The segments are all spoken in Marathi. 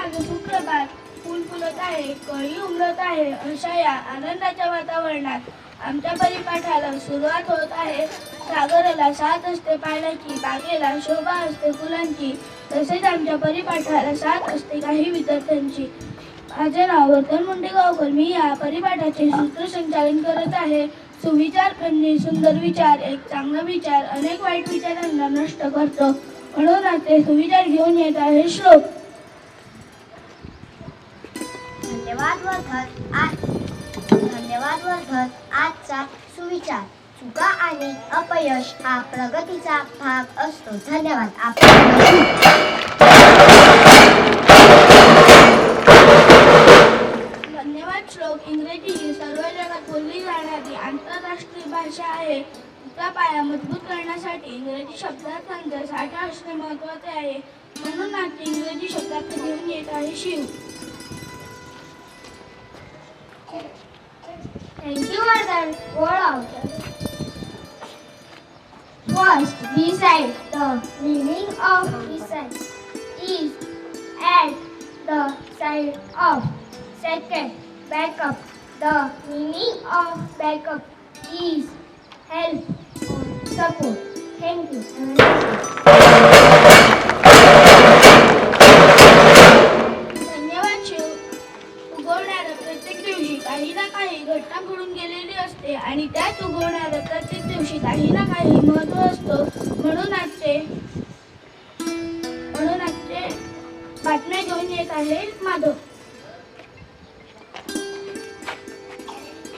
माझं सुप्रभात. फुल फुलत आहे, कळी उमलत आहे, अशा या आनंदाच्या वातावरणात आमच्या परिपाठाला सुरुवात होत आहे. सागराला साथ असते पाण्याची, बागेला शोभा असते फुलांची, तसेच आमच्या परिपाठाला साथ असते काही विद्यार्थ्यांची. माझे नाव वर्धन मुंडेगावकर. मी या परिपाठाचे सूत्रसंचालन करत आहे. सुविचार करणे सुंदर विचार, एक चांगला विचार अनेक वाईट विचारांना नष्ट करतो. म्हणून ते सुविचार घेऊन येत आहे श्लोक. धन्यवाद वर्धन. आजचा सुविचार: चुका आणि अपयश हा प्रगतीचा भाग असतो. धन्यवाद. धन्यवाद. श्लोक. इंग्रजी ही सर्व जगात बोलली जाणारी आंतरराष्ट्रीय भाषा आहे. तिचा पाया मजबूत करण्यासाठी इंग्रजी शब्दार्थांचा साठा असणे महत्त्वाचे आहे. म्हणून आजचे इंग्रजी शब्दार्थ घेऊन येत आहे Shiv. Thank you, Vardhan. Word out. First, beside. The meaning of beside is at the side of. Second, backup. The meaning of backup is help or support. Thank you. धन्यवाद शिव. उगवणाऱ्या प्रत्येक दिवशी काही ना काही घटना घडून गेलेली असते आणि त्याच उगवणाऱ्या प्रत्येक दिवशी काही ना काही महत्त्व असतो. म्हणून आजचे बातम्या घेऊन येत आहे माधव.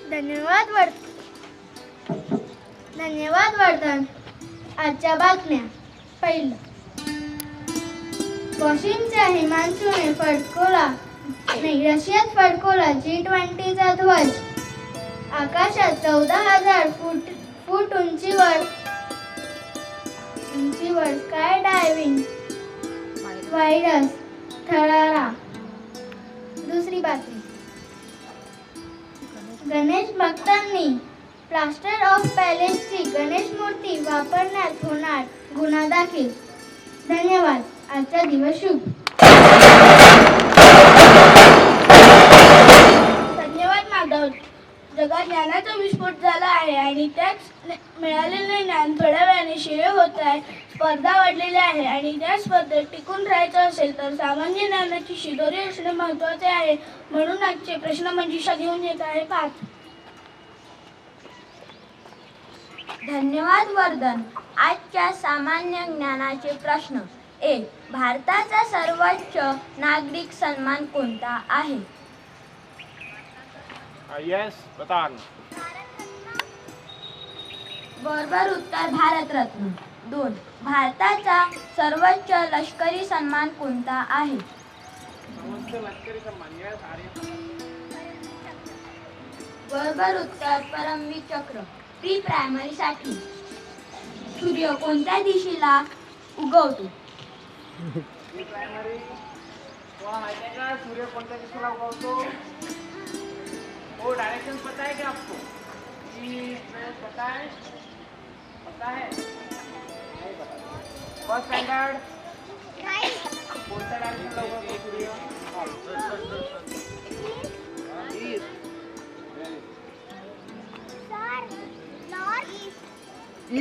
धन्यवाद वर्धन. आजच्या बातम्या. पहिलं, वॉशिंगच्या हिमांशूने रशियात फडकवला G20चा ध्वज. आकाशात 14,000 फूट उंचीवर स्काय डायव्हिंग व्हायरस थरारा. दुसरी बातमी, गणेश भक्तांनी प्लास्टर ऑफ पॅलेसची गणेश मूर्ती वापरण्यात होणार गुन्हा दाखल. धन्यवाद. आजचा दिवस शुभ. धन्यवाद माधव. जगात ज्ञानाचा विस्फोट झाला आहे आणि त्याच मिळालेले ज्ञान थोड्या वेळाने शिळे होत आहे. स्पर्धा वाढलेली आहे आणि त्या स्पर्धेत टिकून राहायचं असेल तर सामान्य ज्ञानाची शिदोरी असणे महत्त्वाचे आहे. म्हणून आजचे प्रश्नमंजुषा घेऊन येत आहे 5. धन्यवाद वर्धन. आजच्या सामान्य ज्ञानाचे प्रश्न. 1. भारताचा सर्वोच्च नागरिक सन्मान कोणता आहे? यस, प्रधान. बरोबर उत्तर भारतरत्न. 2. भारताचा सर्वोच्च लष्करी सन्मान कोणता आहे? बरोबर उत्तर परमवीर चक्र. प्री प्रायमरी साठी. सूर्य कोणत्या दिशेला उगवतो? प्री प्रायमरी तुम्हाला माहिती है का सूर्य कोणत्या दिशेला उगवतो? वो डायरेक्शन पता है क्या आपको? पता है? पता है? नहीं पता. फर्स्ट स्टँडर्ड कोणत्या डायरेक्शनला उगवतो सूर्य?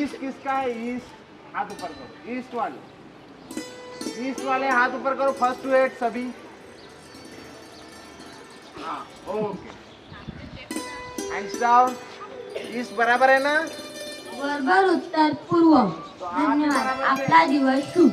ईस्ट किसका है? ईस्ट. हाथ ऊपर करो. ईस्ट वाले हाथ ऊपर करो. फर्स्ट टू 8 सभी. हाँ, ओके. Hands down. ईस्ट बराबर है ना? बरोबर उत्तर पूर्व. धन्यवाद. आपला दिवस शुभ.